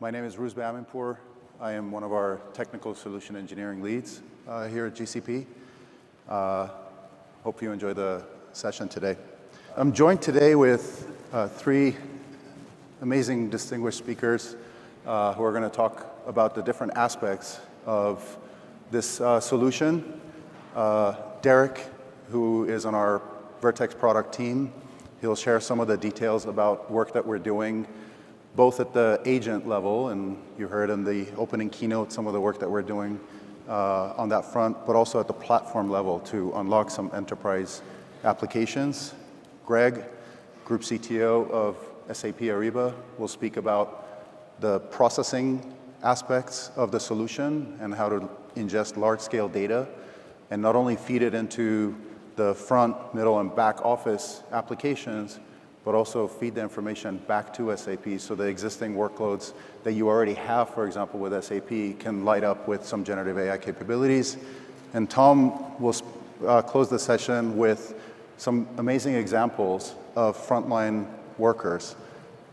My name is Rouzbeh Aminpour. I am one of our technical solution engineering leads here at GCP. Hope you enjoy the session today. I'm joined today with three amazing distinguished speakers who are going to talk about the different aspects of this solution. Derek, who is on our Vertex product team, he'll share some of the details about work that we're doing both at the agent level, and you heard in the opening keynote some of the work that we're doing on that front, but also at the platform level to unlock some enterprise applications. Greg, Group CTO of SAP Ariba, will speak about the processing aspects of the solution and how to ingest large-scale data and not only feed it into the front, middle, and back office applications, but also feed the information back to SAP so the existing workloads that you already have, for example, with SAP, can light up with some generative AI capabilities. And Tom will close the session with some amazing examples of frontline workers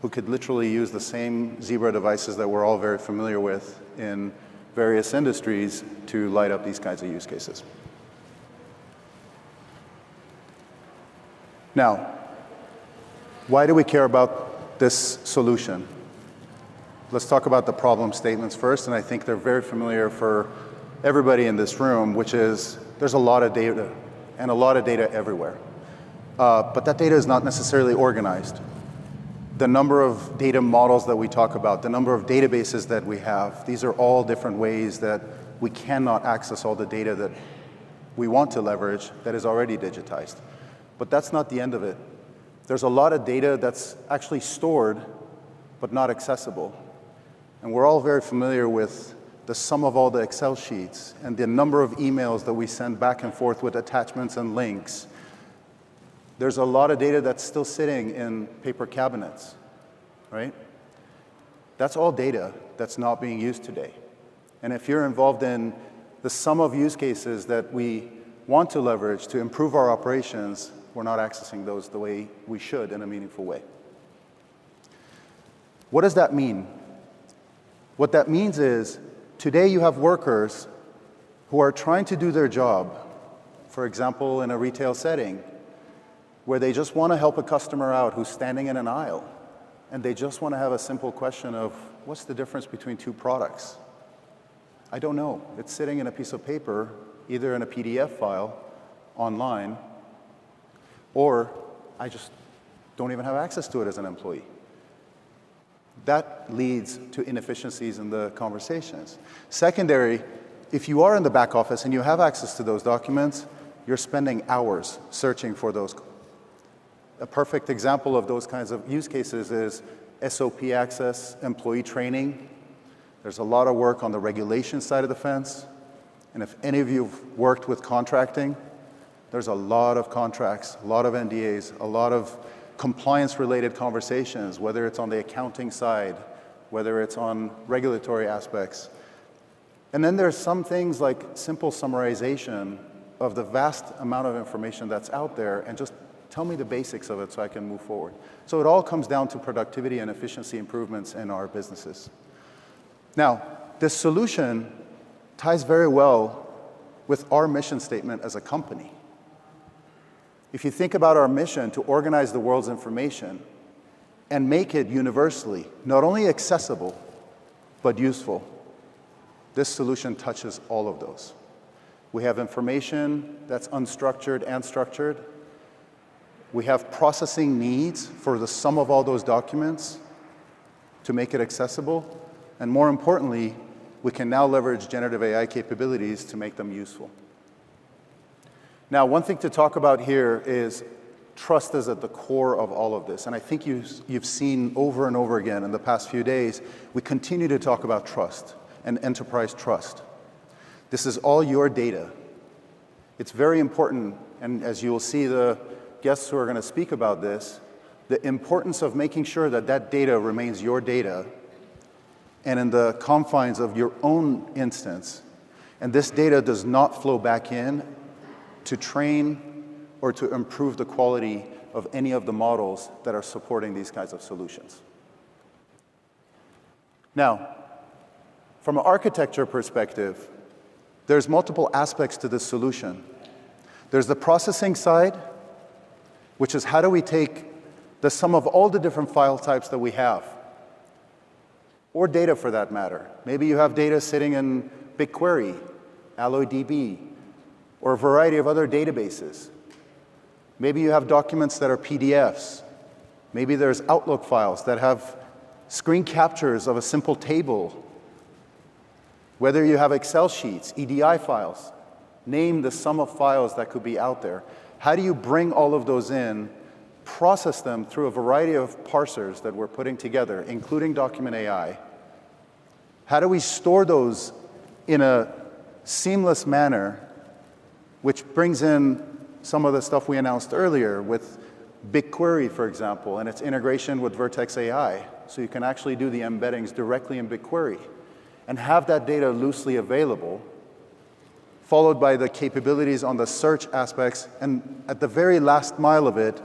who could literally use the same Zebra devices that we're all very familiar with in various industries to light up these kinds of use cases. Now, why do we care about this solution? Let's talk about the problem statements first, and I think they're very familiar for everybody in this room, which is there's a lot of data, and a lot of data everywhere. But that data is not necessarily organized. The number of data models that we talk about, the number of databases that we have, these are all different ways that we cannot access all the data that we want to leverage that is already digitized. But that's not the end of it. There's a lot of data that's actually stored but not accessible. And we're all very familiar with the sum of all the Excel sheets and the number of emails that we send back and forth with attachments and links. There's a lot of data that's still sitting in paper cabinets, right? That's all data that's not being used today. And if you're involved in the sum of use cases that we want to leverage to improve our operations, we're not accessing those the way we should in a meaningful way. What does that mean? What that means is today you have workers who are trying to do their job, for example, in a retail setting, where they just want to help a customer out who's standing in an aisle, and they just want to have a simple question of, what's the difference between two products? I don't know. It's sitting in a piece of paper, either in a PDF file, online, or I just don't even have access to it as an employee. That leads to inefficiencies in the conversations. Secondary, if you are in the back office and you have access to those documents, you're spending hours searching for those. A perfect example of those kinds of use cases is SOP access, employee training. There's a lot of work on the regulation side of the fence. And if any of you have worked with contracting, there's a lot of contracts, a lot of NDAs, a lot of compliance-related conversations, whether it's on the accounting side, whether it's on regulatory aspects. And then there's some things like simple summarization of the vast amount of information that's out there, and just tell me the basics of it so I can move forward. So it all comes down to productivity and efficiency improvements in our businesses. Now, this solution ties very well with our mission statement as a company. If you think about our mission to organize the world's information and make it universally, not only accessible, but useful, this solution touches all of those. We have information that's unstructured and structured. We have processing needs for the sum of all those documents to make it accessible. And more importantly, we can now leverage generative AI capabilities to make them useful. Now, one thing to talk about here is trust is at the core of all of this. And I think you've seen over and over again in the past few days, we continue to talk about trust and enterprise trust. This is all your data. It's very important, and as you will see the guests who are going to speak about this, the importance of making sure that that data remains your data and in the confines of your own instance. And this data does not flow back in to train or to improve the quality of any of the models that are supporting these kinds of solutions. Now, from an architecture perspective, there's multiple aspects to this solution. There's the processing side, which is how do we take the sum of all the different file types that we have, or data for that matter. Maybe you have data sitting in BigQuery, AlloyDB, or a variety of other databases. Maybe you have documents that are PDFs. Maybe there's Outlook files that have screen captures of a simple table. Whether you have Excel sheets, EDI files, name the sum of files that could be out there. How do you bring all of those in, process them through a variety of parsers that we're putting together, including Document AI? How do we store those in a seamless manner, which brings in some of the stuff we announced earlier with BigQuery, for example, and its integration with Vertex AI, so you can actually do the embeddings directly in BigQuery and have that data loosely available, followed by the capabilities on the search aspects, and at the very last mile of it,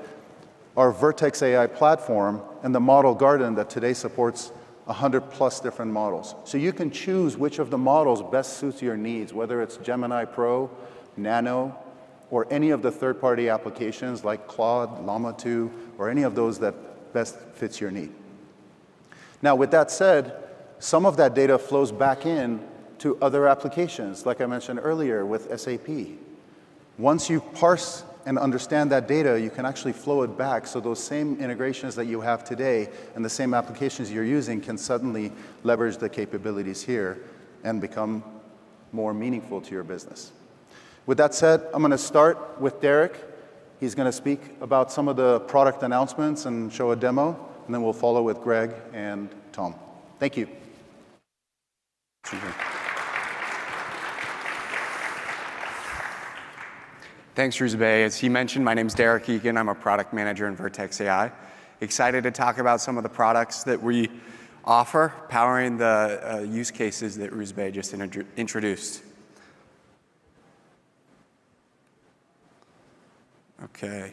our Vertex AI platform and the model garden that today supports 100+ different models. So you can choose which of the models best suits your needs, whether it's Gemini Pro, Nano, or any of the third-party applications like Claude, Llama 2, or any of those that best fits your need. Now, with that said, some of that data flows back in to other applications, like I mentioned earlier with SAP. Once you parse and understand that data, you can actually flow it back, so those same integrations that you have today and the same applications you're using can suddenly leverage the capabilities here and become more meaningful to your business. With that said, I'm going to start with Derek. He's going to speak about some of the product announcements and show a demo, and then we'll follow with Greg and Tom. Thank you. Thanks, Rouzbeh. As he mentioned, my name's Derek Egan. I'm a product manager in Vertex AI. Excited to talk about some of the products that we offer, powering the use cases that Rouzbeh just introduced. Okay.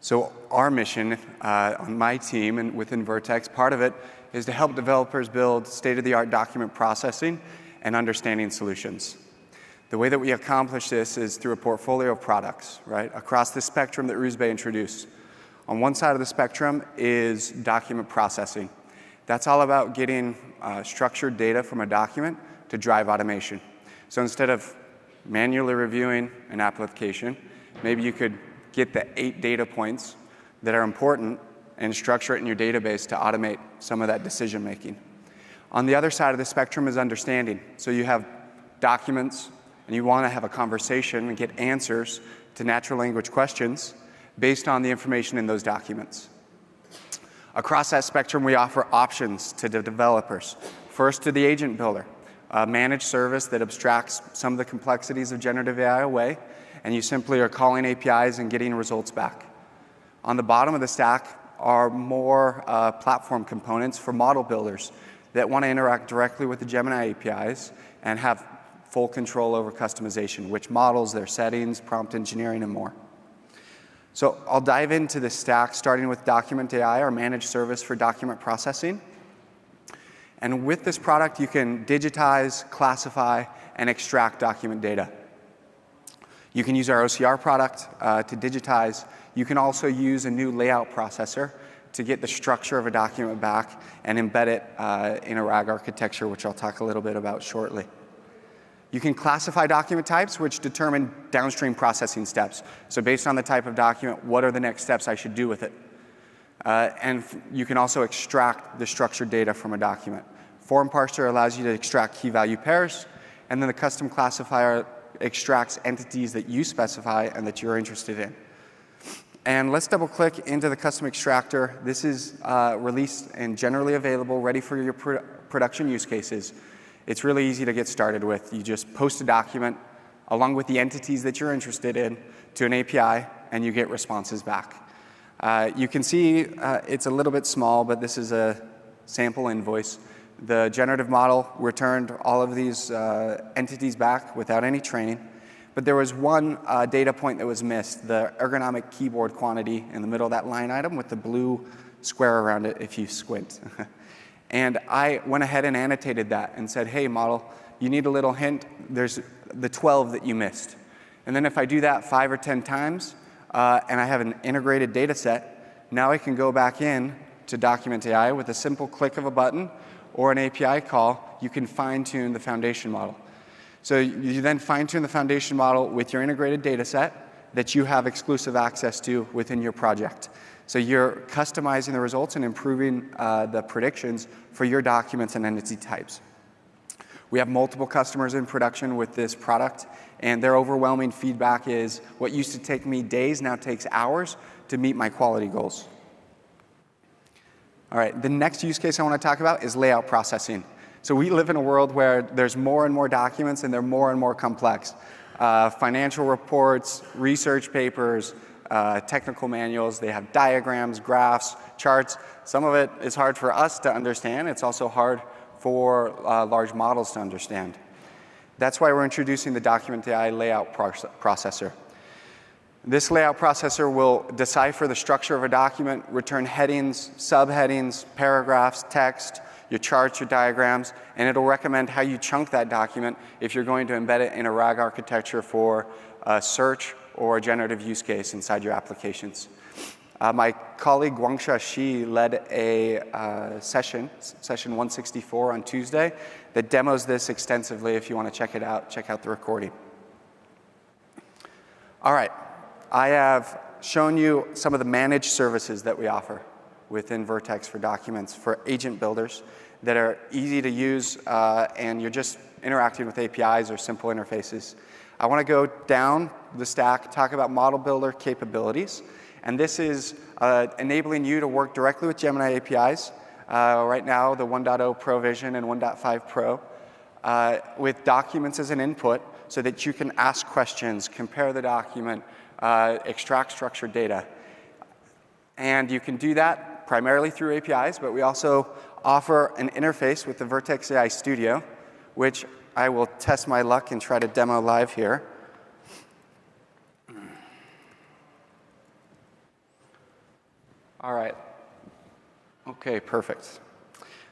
So our mission on my team and within Vertex, part of it is to help developers build state-of-the-art document processing and understanding solutions. The way that we accomplish this is through a portfolio of products, right, across the spectrum that Rouzbeh introduced. On one side of the spectrum is document processing. That's all about getting structured data from a document to drive automation. So instead of manually reviewing an application, maybe you could get the 8 data points that are important and structure it in your database to automate some of that decision making. On the other side of the spectrum is understanding. So you have documents and you want to have a conversation and get answers to natural language questions based on the information in those documents. Across that spectrum, we offer options to the developers. First, to the agent builder, a managed service that abstracts some of the complexities of generative AI away, and you simply are calling APIs and getting results back. On the bottom of the stack are more platform components for model builders that want to interact directly with the Gemini APIs and have full control over customization, which models, their settings, prompt engineering, and more. So I'll dive into the stack, starting with Document AI, our managed service for document processing. And with this product, you can digitize, classify, and extract document data. You can use our OCR product to digitize. You can also use a new layout processor to get the structure of a document back and embed it in a RAG architecture, which I'll talk a little bit about shortly. You can classify document types, which determine downstream processing steps. So based on the type of document, what are the next steps I should do with it? And you can also extract the structured data from a document. Form parser allows you to extract key value pairs, and then the custom classifier extracts entities that you specify and that you're interested in. And let's double click into the custom extractor. This is released and generally available, ready for your production use cases. It's really easy to get started with. You just post a document along with the entities that you're interested in to an API, and you get responses back. You can see it's a little bit small, but this is a sample invoice. The generative model returned all of these entities back without any training. But there was one data point that was missed, the ergonomic keyboard quantity in the middle of that line item with the blue square around it if you squint. And I went ahead and annotated that and said, hey, model, you need a little hint. There's the 12 that you missed. And then if I do that 5 or 10 times, and I have an integrated data set, now I can go back in to Document AI with a simple click of a button or an API call. You can fine-tune the foundation model. So you then fine-tune the foundation model with your integrated data set that you have exclusive access to within your project. So you're customizing the results and improving the predictions for your documents and entity types. We have multiple customers in production with this product, and their overwhelming feedback is what used to take me days now takes hours to meet my quality goals. All right, the next use case I want to talk about is layout processing. So we live in a world where there's more and more documents, and they're more and more complex. Financial reports, research papers, technical manuals, they have diagrams, graphs, charts. Some of it is hard for us to understand. It's also hard for large models to understand. That's why we're introducing the Document AI layout processor. This layout processor will decipher the structure of a document, return headings, subheadings, paragraphs, text, your charts, your diagrams, and it'll recommend how you chunk that document if you're going to embed it in a RAG architecture for a search or a generative use case inside your applications. My colleague Guangsha Shi led a session 164 on Tuesday, that demos this extensively. If you want to check it out, check out the recording. All right, I have shown you some of the managed services that we offer within Vertex for documents, for agent builders that are easy to use, and you're just interacting with APIs or simple interfaces. I want to go down the stack, talk about model builder capabilities. And this is enabling you to work directly with Gemini APIs. Right now, the 1.0 Pro Vision and 1.5 Pro, with documents as an input so that you can ask questions, compare the document, extract structured data. And you can do that primarily through APIs, but we also offer an interface with the Vertex AI Studio, which I will test my luck and try to demo live here. All right. Okay, perfect.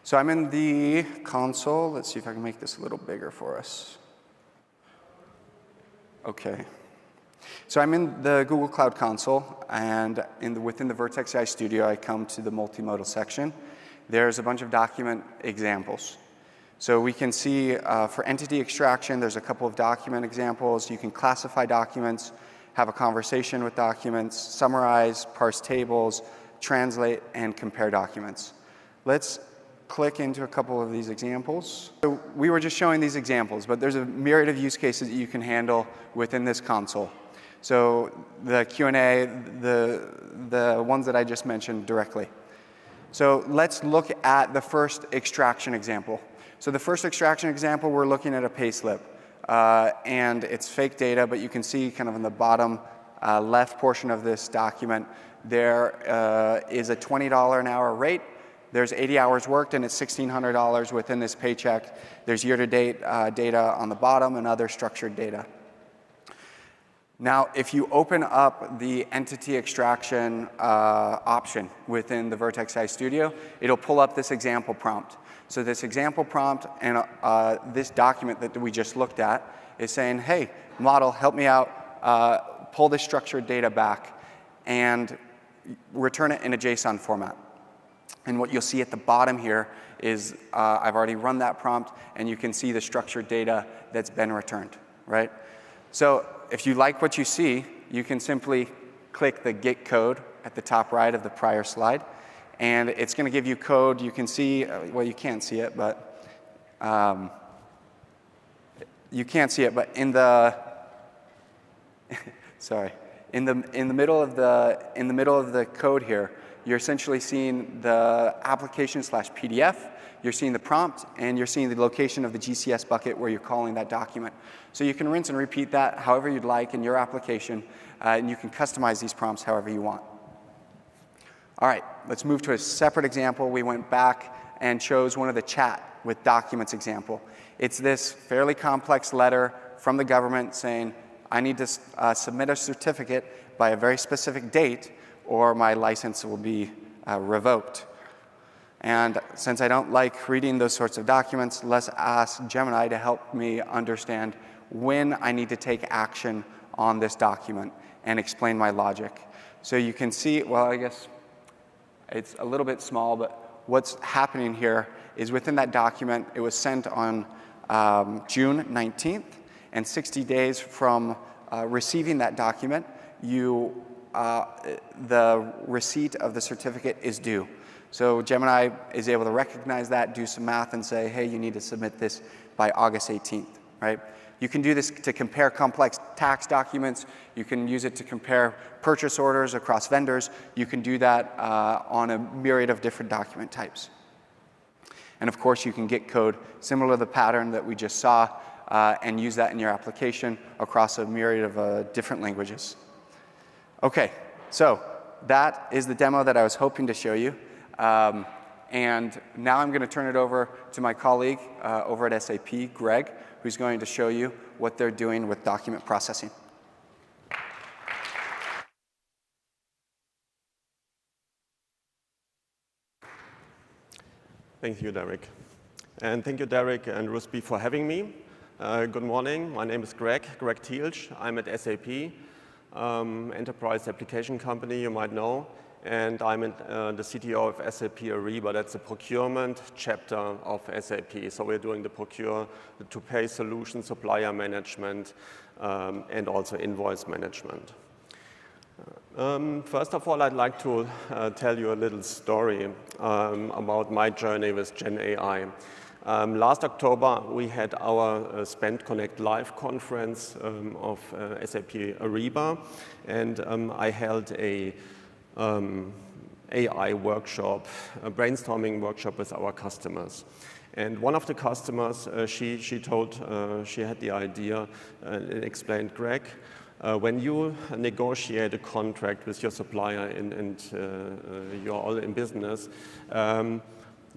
So I'm in the console. Let's see if I can make this a little bigger for us. Okay. So I'm in the Google Cloud Console, and within the Vertex AI Studio, I come to the multimodal section. There's a bunch of document examples. So we can see for entity extraction, there's a couple of document examples. You can classify documents, have a conversation with documents, summarize, parse tables, translate, and compare documents. Let's click into a couple of these examples. So we were just showing these examples, but there's a myriad of use cases that you can handle within this console. So the Q&A, the ones that I just mentioned directly. So let's look at the first extraction example. So the first extraction example, we're looking at a payslip. And it's fake data, but you can see kind of in the bottom left portion of this document, there is a $20 an hour rate. There's 80 hours worked, and it's $1,600 within this paycheck. There's year-to-date data on the bottom and other structured data. Now, if you open up the entity extraction option within the Vertex AI Studio, it'll pull up this example prompt. So this example prompt and this document that we just looked at is saying, hey, model, help me out, pull this structured data back, and return it in a JSON format. And what you'll see at the bottom here is I've already run that prompt, and you can see the structured data that's been returned, right? So if you like what you see, you can simply click the Get Code at the top right of the prior slide, and it's going to give you code. You can see, well, you can't see it, but you can't see it, but in the sorry. In the middle of the code here, you're essentially seeing the application/PDF, you're seeing the prompt, and you're seeing the location of the GCS bucket where you're calling that document. So you can rinse and repeat that however you'd like in your application, and you can customize these prompts however you want. All right, let's move to a separate example. We went back and chose one of the chat with documents example. It's this fairly complex letter from the government saying, I need to submit a certificate by a very specific date, or my license will be revoked. And since I don't like reading those sorts of documents, let's ask Gemini to help me understand when I need to take action on this document and explain my logic. So you can see, well, I guess it's a little bit small, but what's happening here is within that document, it was sent on June 19th, and 60 days from receiving that document, the receipt of the certificate is due. So Gemini is able to recognize that, do some math, and say, hey, you need to submit this by August 18th, right? You can do this to compare complex tax documents. You can use it to compare purchase orders across vendors. You can do that on a myriad of different document types. And of course, you can get code similar to the pattern that we just saw and use that in your application across a myriad of different languages. OK, so that is the demo that I was hoping to show you. And now I'm going to turn it over to my colleague over at SAP, Greg, who's going to show you what they're doing with document processing. Thank you, Derek. And thank you, Derek and Rouzbeh, for having me. Good morning. My name is Greg Tielsch. I'm at SAP, enterprise application company, you might know. And I'm the CTO of SAP Ariba. That's the procurement chapter of SAP. So we're doing the procure-to-pay solution, supplier management, and also invoice management. First of all, I'd like to tell you a little story about my journey with Gen AI. Last October, we had our Spend Connect Live conference of SAP Ariba, and I held a AI workshop, a brainstorming workshop with our customers. And one of the customers, she had the idea and explained, Greg, when you negotiate a contract with your supplier and you're all in business,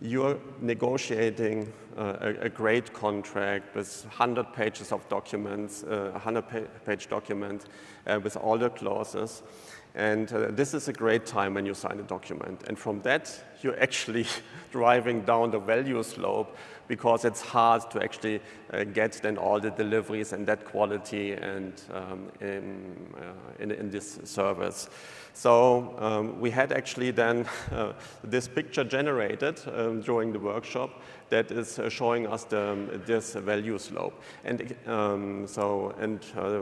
you're negotiating a great contract with 100 pages of documents, a 100-page document with all the clauses. And this is a great time when you sign a document. And from that, you're actually driving down the value slope because it's hard to actually get then all the deliveries and that quality and in this service. So we had actually then this picture generated during the workshop that is showing us this value slope. And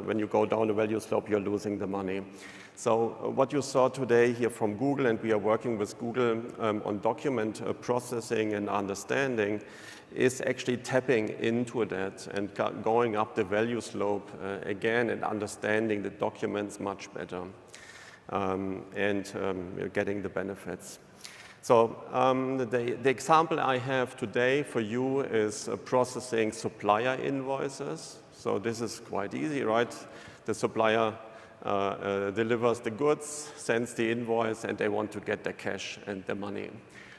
when you go down the value slope, you're losing the money. So what you saw today here from Google, and we are working with Google on document processing and understanding, is actually tapping into that and going up the value slope again and understanding the documents much better and getting the benefits. So the example I have today for you is processing supplier invoices. So this is quite easy, right? The supplier delivers the goods, sends the invoice, and they want to get the cash and the money.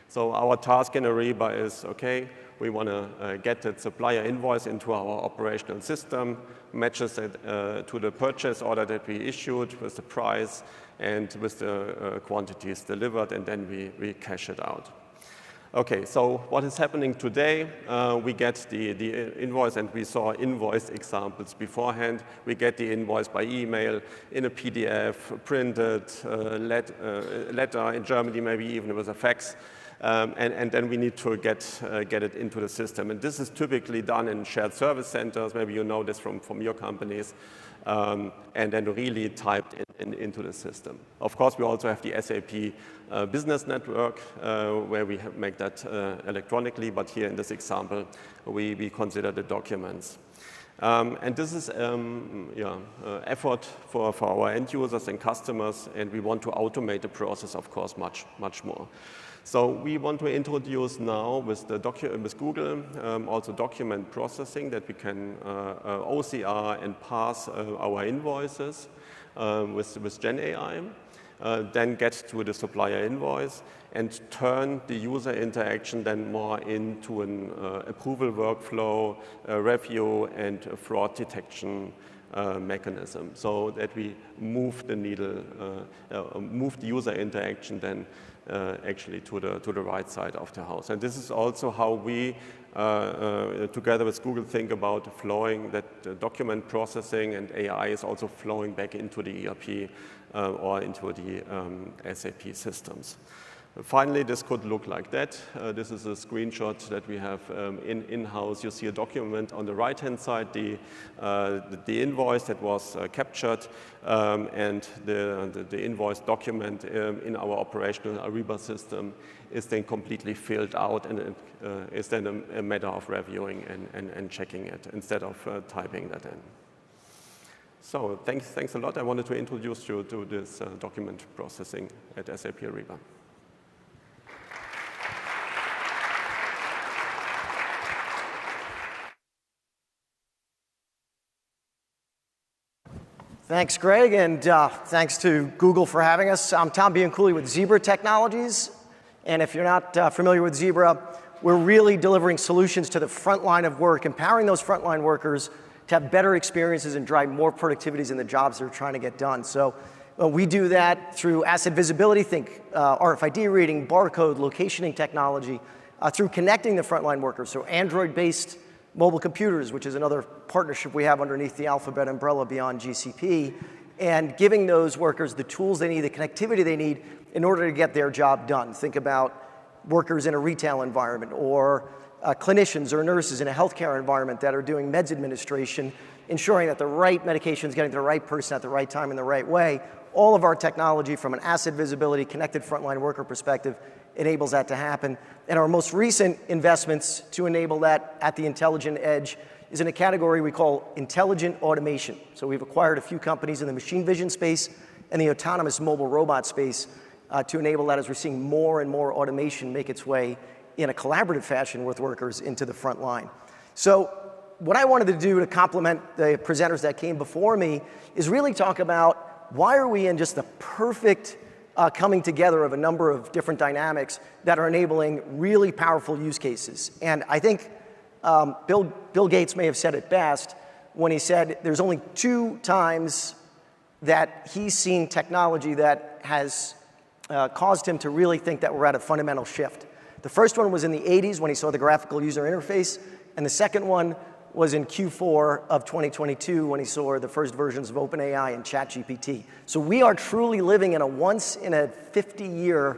So our task in Ariba is, okay, we want to get that supplier invoice into our operational system, matches it to the purchase order that we issued with the price and with the quantities delivered, and then we cash it out. Okay, so what is happening today? We get the invoice, and we saw invoice examples beforehand. We get the invoice by email, in a PDF, printed, letter in Germany, maybe even with a fax. And then we need to get it into the system. And this is typically done in shared service centers. Maybe you know this from your companies. And then really typed into the system. Of course, we also have the SAP Business Network, where we make that electronically. But here in this example, we consider the documents. And this is effort for our end users and customers. And we want to automate the process, of course, much more. So we want to introduce now with Google also document processing, that we can OCR and pass our invoices with Gen AI, then get to the supplier invoice and turn the user interaction then more into an approval workflow, review, and a fraud detection mechanism, so that we move the needle, move the user interaction then actually to the right side of the house. And this is also how we, together with Google, think about flowing that document processing and AI is also flowing back into the ERP or into the SAP systems. Finally, this could look like that. This is a screenshot that we have in-house. You see a document on the right-hand side, the invoice that was captured, and the invoice document in our operational Ariba system is then completely filled out, and it is then a matter of reviewing and checking it instead of typing that in. So thanks a lot. I wanted to introduce you to this document processing at SAP Ariba. Thanks, Greg, and thanks to Google for having us. I'm Tom Bianculli with Zebra Technologies, and if you're not familiar with Zebra, we're really delivering solutions to the front line of work, empowering those frontline workers to have better experiences and drive more productivities in the jobs they're trying to get done. So we do that through asset visibility, think RFID reading, barcode, locationing technology, through connecting the frontline workers, so Android-based mobile computers, which is another partnership we have underneath the Alphabet umbrella beyond GCP, and giving those workers the tools they need, the connectivity they need in order to get their job done. Think about workers in a retail environment, or clinicians or nurses in a healthcare environment that are doing meds administration, ensuring that the right medication is getting to the right person at the right time in the right way. All of our technology from an asset visibility, connected frontline worker perspective enables that to happen. And our most recent investments to enable that at the intelligent edge is in a category we call intelligent automation. So we've acquired a few companies in the machine vision space and the autonomous mobile robot space to enable that as we're seeing more and more automation make its way in a collaborative fashion with workers into the front line. So what I wanted to do to complement the presenters that came before me is really talk about why are we in just the perfect coming together of a number of different dynamics that are enabling really powerful use cases. And I think Bill Gates may have said it best when he said there's only 2 times that he's seen technology that has caused him to really think that we're at a fundamental shift. The first one was in the 80s when he saw the graphical user interface, and the second one was in Q4 of 2022 when he saw the first versions of OpenAI and ChatGPT. So we are truly living in a once-in-a-50-year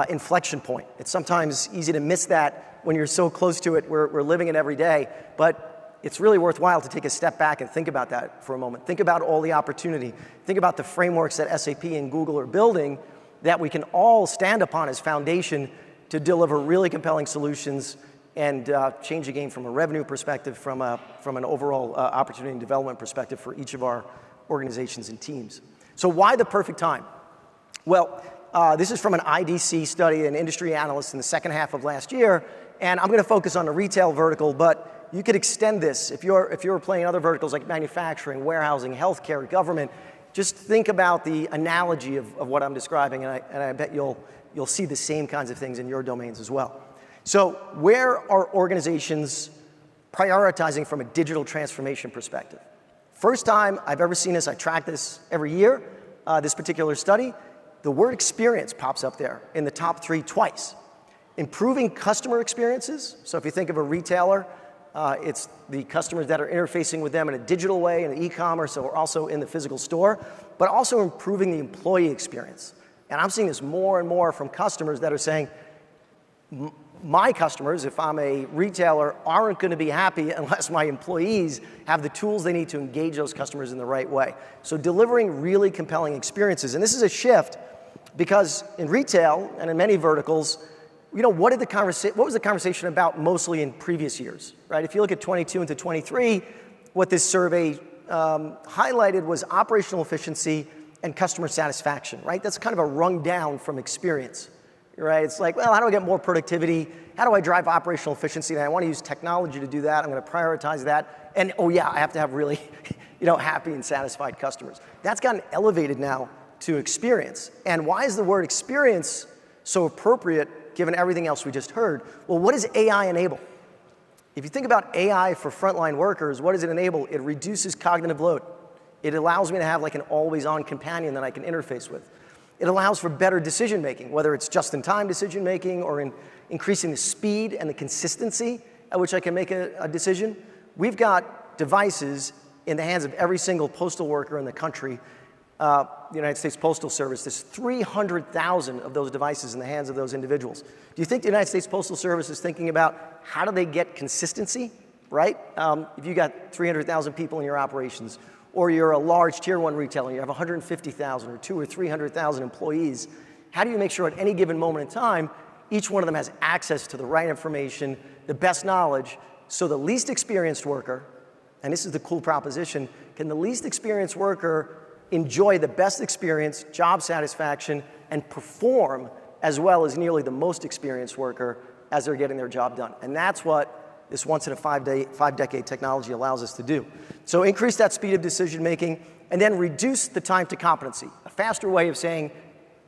inflection point. It's sometimes easy to miss that when you're so close to it. We're living it every day, but it's really worthwhile to take a step back and think about that for a moment. Think about all the opportunity. Think about the frameworks that SAP and Google are building that we can all stand upon as foundation to deliver really compelling solutions and change the game from a revenue perspective, from an overall opportunity and development perspective for each of our organizations and teams. So why the perfect time? Well, this is from an IDC study, an industry analyst in the second half of last year, and I'm going to focus on the retail vertical, but you could extend this. If you're playing other verticals like manufacturing, warehousing, healthcare, government, just think about the analogy of what I'm describing, and I bet you'll see the same kinds of things in your domains as well. So where are organizations prioritizing from a digital transformation perspective? First time I've ever seen this, I track this every year, this particular study, the word experience pops up there in the top 3 twice. Improving customer experiences, so if you think of a retailer, it's the customers that are interfacing with them in a digital way, in e-commerce, or also in the physical store, but also improving the employee experience. And I'm seeing this more and more from customers that are saying, my customers, if I'm a retailer, aren't going to be happy unless my employees have the tools they need to engage those customers in the right way. So delivering really compelling experiences. And this is a shift because in retail and in many verticals, you know, what was the conversation about mostly in previous years, right? If you look at 22 into 23, what this survey highlighted was operational efficiency and customer satisfaction, right? That's kind of a rung down from experience. Right? It's like, well, how do I get more productivity? How do I drive operational efficiency? And I want to use technology to do that. I'm going to prioritize that. And oh yeah, I have to have really, happy and satisfied customers. That's gotten elevated now to experience. And why is the word experience so appropriate given everything else we just heard? Well, what does AI enable? If you think about AI for frontline workers, what does it enable? It reduces cognitive load. It allows me to have like an always-on companion that I can interface with. It allows for better decision making, whether it's just-in-time decision making or in increasing the speed and the consistency at which I can make a decision. We've got devices in the hands of every single postal worker in the country. The United States Postal Service, there's 300,000 of those devices in the hands of those individuals. Do you think the United States Postal Service is thinking about how do they get consistency, right? If you got 300,000 people in your operations, or you're a large tier 1 retailer, and you have 150,000 or 200,000 or 300,000 employees, how do you make sure at any given moment in time, each one of them has access to the right information, the best knowledge, so the least experienced worker, and this is the cool proposition, can the least experienced worker enjoy the best experience, job satisfaction, and perform as well as nearly the most experienced worker as they're getting their job done. And that's what this once-in-a-five-decade technology allows us to do. So increase that speed of decision making, and then reduce the time to competency. A faster way of saying,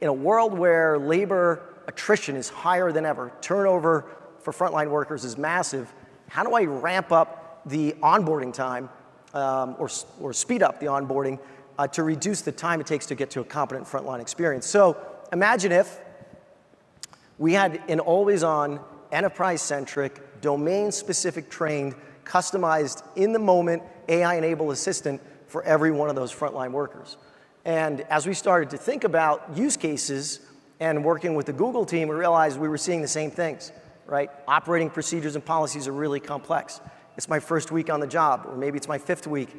in a world where labor attrition is higher than ever, turnover for frontline workers is massive, how do I ramp up the onboarding time or speed up the onboarding to reduce the time it takes to get to a competent frontline experience? So imagine if we had an always-on, enterprise-centric, domain-specific trained, customized, in-the-moment, AI-enabled assistant for every one of those frontline workers. And as we started to think about use cases and working with the Google team, we realized we were seeing the same things, right? Operating procedures and policies are really complex. It's my first week on the job, or maybe it's my 5th week.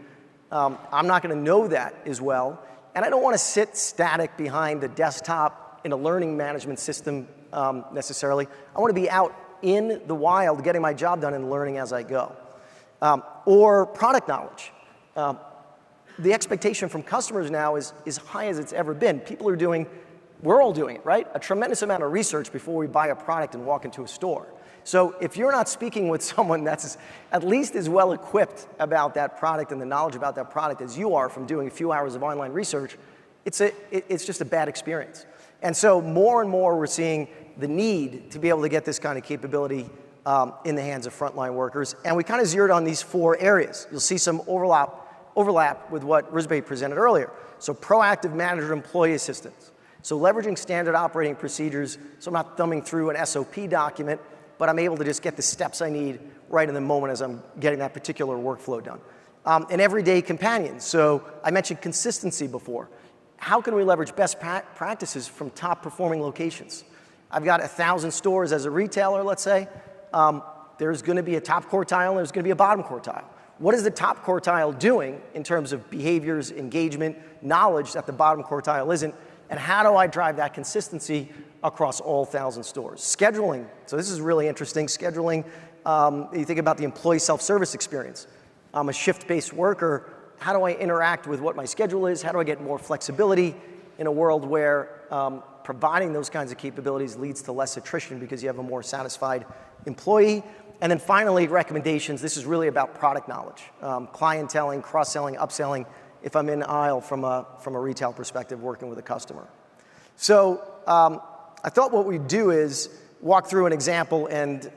I'm not going to know that as well, and I don't want to sit static behind the desktop in a learning management system necessarily. I want to be out in the wild getting my job done and learning as I go. Or product knowledge. The expectation from customers now is as high as it's ever been. People are doing, we're all doing it, right? A tremendous amount of research before we buy a product and walk into a store. So if you're not speaking with someone that's at least as well equipped about that product and the knowledge about that product as you are from doing a few hours of online research, it's just a bad experience. And so more and more we're seeing the need to be able to get this kind of capability in the hands of frontline workers. And we kind of zeroed on these 4 areas. You'll see some overlap with what Rouzbeh presented earlier. So proactive manager employee assistance. So leveraging standard operating procedures, so I'm not thumbing through an SOP document, but I'm able to just get the steps I need right in the moment as I'm getting that particular workflow done. An everyday companion. So I mentioned consistency before. How can we leverage best practices from top performing locations? I've got 1,000 stores as a retailer, let's say. There's going to be a top quartile and there's going to be a bottom quartile. What is the top quartile doing in terms of behaviors, engagement, knowledge that the bottom quartile isn't? And how do I drive that consistency across all 1,000 stores? Scheduling. So this is really interesting. Scheduling, you think about the employee self-service experience. I'm a shift-based worker. How do I interact with what my schedule is? How do I get more flexibility in a world where providing those kinds of capabilities leads to less attrition because you have a more satisfied employee? And then finally, recommendations. This is really about product knowledge. Clienteling, cross-selling, upselling, if I'm in aisle from a retail perspective working with a customer. So I thought what we'd do is walk through an example and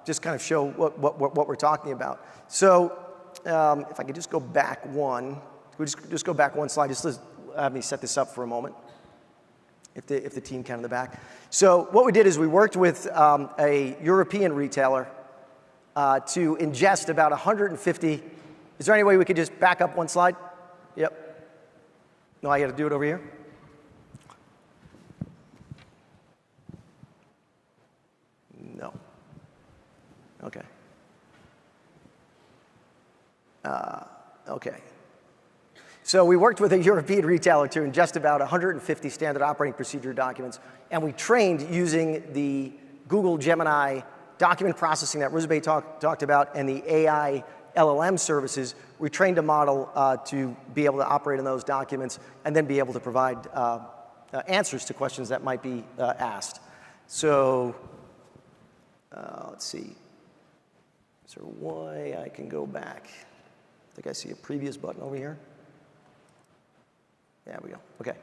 just kind of show what we're talking about. So if I could just go back one, just go back one slide, just to have me set this up for a moment, if the team can in the back. So what we did is we worked with a European retailer to ingest about 150. Is there any way we could just back up one slide? Yep. No, I got to do it over here. No. Okay. Okay. So we worked with a European retailer to ingest about 150 standard operating procedure documents, and we trained using the Google Gemini document processing that Rouzbeh talked about and the AI LLM services. We trained a model to be able to operate in those documents and then be able to provide answers to questions that might be asked. So let's see. Is there a way I can go back? I think I see a previous button over here. There we go. Okay.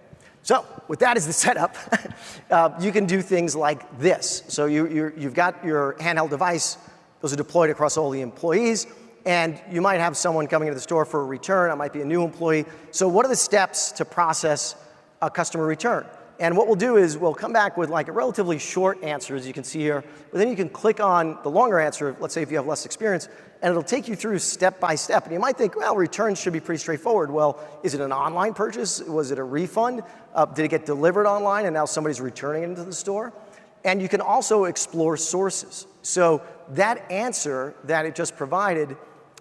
So with that as the setup, you can do things like this. So you've got your handheld device. Those are deployed across all the employees. And you might have someone coming into the store for a return. It might be a new employee. So what are the steps to process a customer return? And what we'll do is we'll come back with like a relatively short answer, as you can see here, but then you can click on the longer answer, let's say if you have less experience, and it'll take you through step by step. And you might think, well, returns should be pretty straightforward. Well, is it an online purchase? Was it a refund? Did it get delivered online and now somebody's returning it into the store? And you can also explore sources. So that answer that it just provided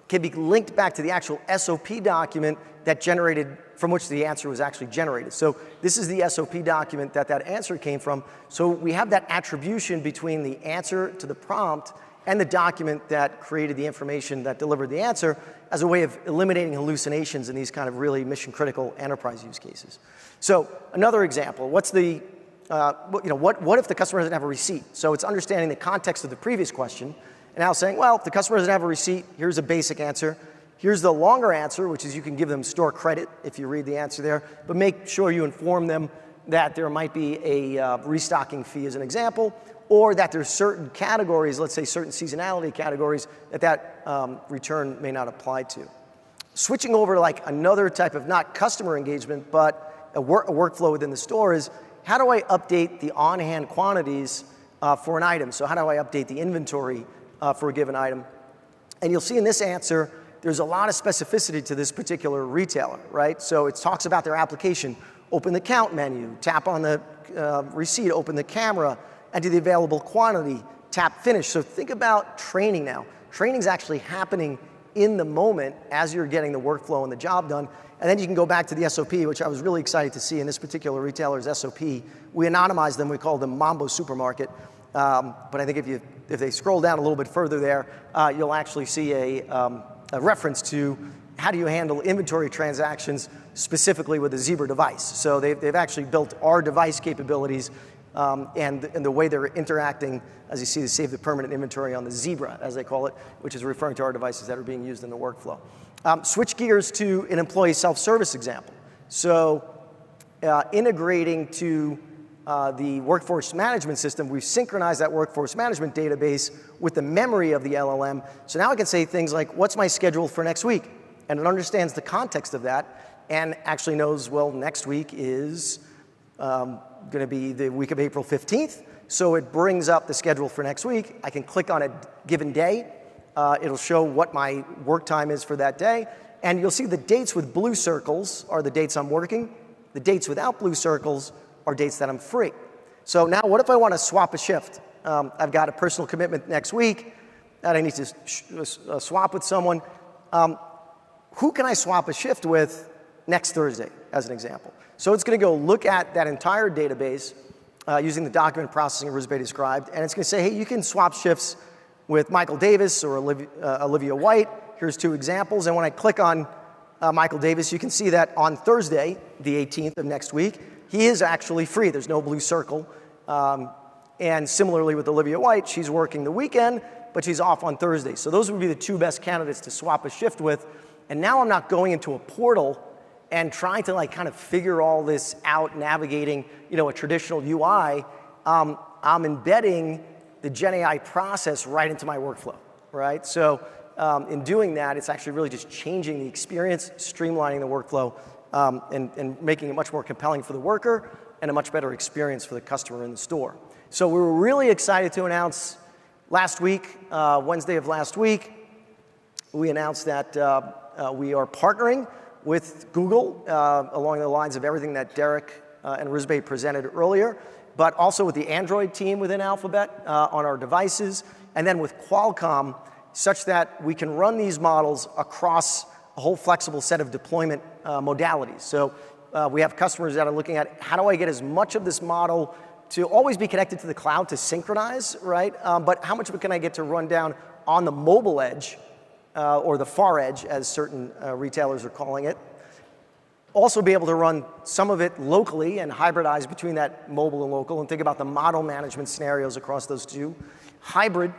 can be linked back to the actual SOP document that generated, from which the answer was actually generated. So this is the SOP document that that answer came from. So we have that attribution between the answer to the prompt and the document that created the information that delivered the answer as a way of eliminating hallucinations in these kind of really mission-critical enterprise use cases. So another example, what's the, what if the customer doesn't have a receipt? So it's understanding the context of the previous question and now saying, well, if the customer doesn't have a receipt, here's a basic answer. Here's the longer answer, which is you can give them store credit if you read the answer there, but make sure you inform them that there might be a restocking fee as an example, or that there's certain categories, let's say certain seasonality categories, that return may not apply to. Switching over to like another type of not customer engagement, but a workflow within the store is, how do I update the on-hand quantities for an item? So how do I update the inventory for a given item? And you'll see in this answer, there's a lot of specificity to this particular retailer, right? So it talks about their application. Open the count menu, tap on the receipt, open the camera, enter the available quantity, tap finish. So think about training now. Training's actually happening in the moment as you're getting the workflow and the job done. And then you can go back to the SOP, which I was really excited to see in this particular retailer's SOP. We anonymized them, we call them Mambo Supermarket. But I think if they scroll down a little bit further there, you'll actually see a reference to how do you handle inventory transactions specifically with a Zebra device. So they've actually built our device capabilities and the way they're interacting, as you see, to save the permanent inventory on the Zebra, as they call it, which is referring to our devices that are being used in the workflow. Switch gears to an employee self-service example. So integrating to the workforce management system, we've synchronized that workforce management database with the memory of the LLM. So now I can say things like, what's my schedule for next week? And it understands the context of that and actually knows, well, next week is going to be the week of April 15th. So it brings up the schedule for next week. I can click on a given day. It'll show what my work time is for that day. And you'll see the dates with blue circles are the dates I'm working. The dates without blue circles are dates that I'm free. So now what if I want to swap a shift? I've got a personal commitment next week that I need to swap with someone. Who can I swap a shift with next Thursday, as an example? So it's going to go look at that entire database using the document processing Rouzbeh described, and it's going to say, hey, you can swap shifts with Michael Davis or Olivia White. Here's 2 examples. And when I click on Michael Davis, you can see that on Thursday, the 18th of next week, he is actually free. There's no blue circle. And similarly with Olivia White, she's working the weekend, but she's off on Thursday. So those would be the 2 best candidates to swap a shift with. And now I'm not going into a portal and trying to like kind of figure all this out, navigating, a traditional UI. I'm embedding the Gen AI process right into my workflow, right? So in doing that, it's actually really just changing the experience, streamlining the workflow, and making it much more compelling for the worker and a much better experience for the customer in the store. So we were really excited to announce last week, Wednesday of last week, we announced that we are partnering with Google along the lines of everything that Derek and Rouzbeh presented earlier, but also with the Android team within Alphabet on our devices, and then with Qualcomm, such that we can run these models across a whole flexible set of deployment modalities. So we have customers that are looking at, how do I get as much of this model to always be connected to the cloud to synchronize, right? But how much of it can I get to run down on the mobile edge, or the far edge, as certain retailers are calling it. Also be able to run some of it locally and hybridize between that mobile and local, and think about the model management scenarios across those 2. Hybrid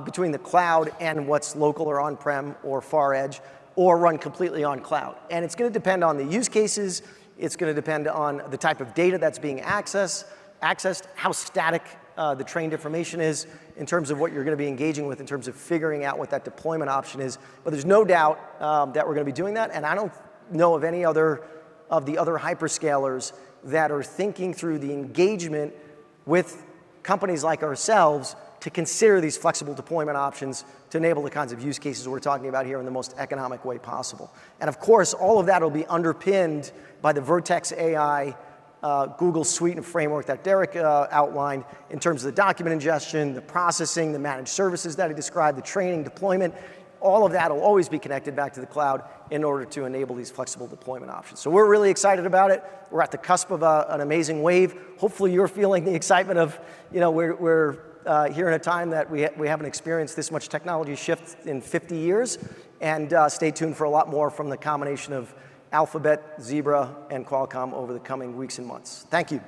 between the cloud and what's local or on-prem or far edge, or run completely on cloud. And it's going to depend on the use cases. It's going to depend on the type of data that's being accessed, how static the trained information is in terms of what you're going to be engaging with in terms of figuring out what that deployment option is. But there's no doubt that we're going to be doing that, and I don't know of any other of the other hyperscalers that are thinking through the engagement with companies like ourselves to consider these flexible deployment options to enable the kinds of use cases we're talking about here in the most economic way possible. And of course, all of that will be underpinned by the Vertex AI Google suite and framework that Derek outlined in terms of the document ingestion, the processing, the managed services that he described, the training, deployment. All of that will always be connected back to the cloud in order to enable these flexible deployment options. So we're really excited about it. We're at the cusp of an amazing wave. Hopefully you're feeling the excitement of, we're here in a time that we haven't experienced this much technology shift in 50 years. And stay tuned for a lot more from the combination of Alphabet, Zebra, and Qualcomm over the coming weeks and months. Thank you.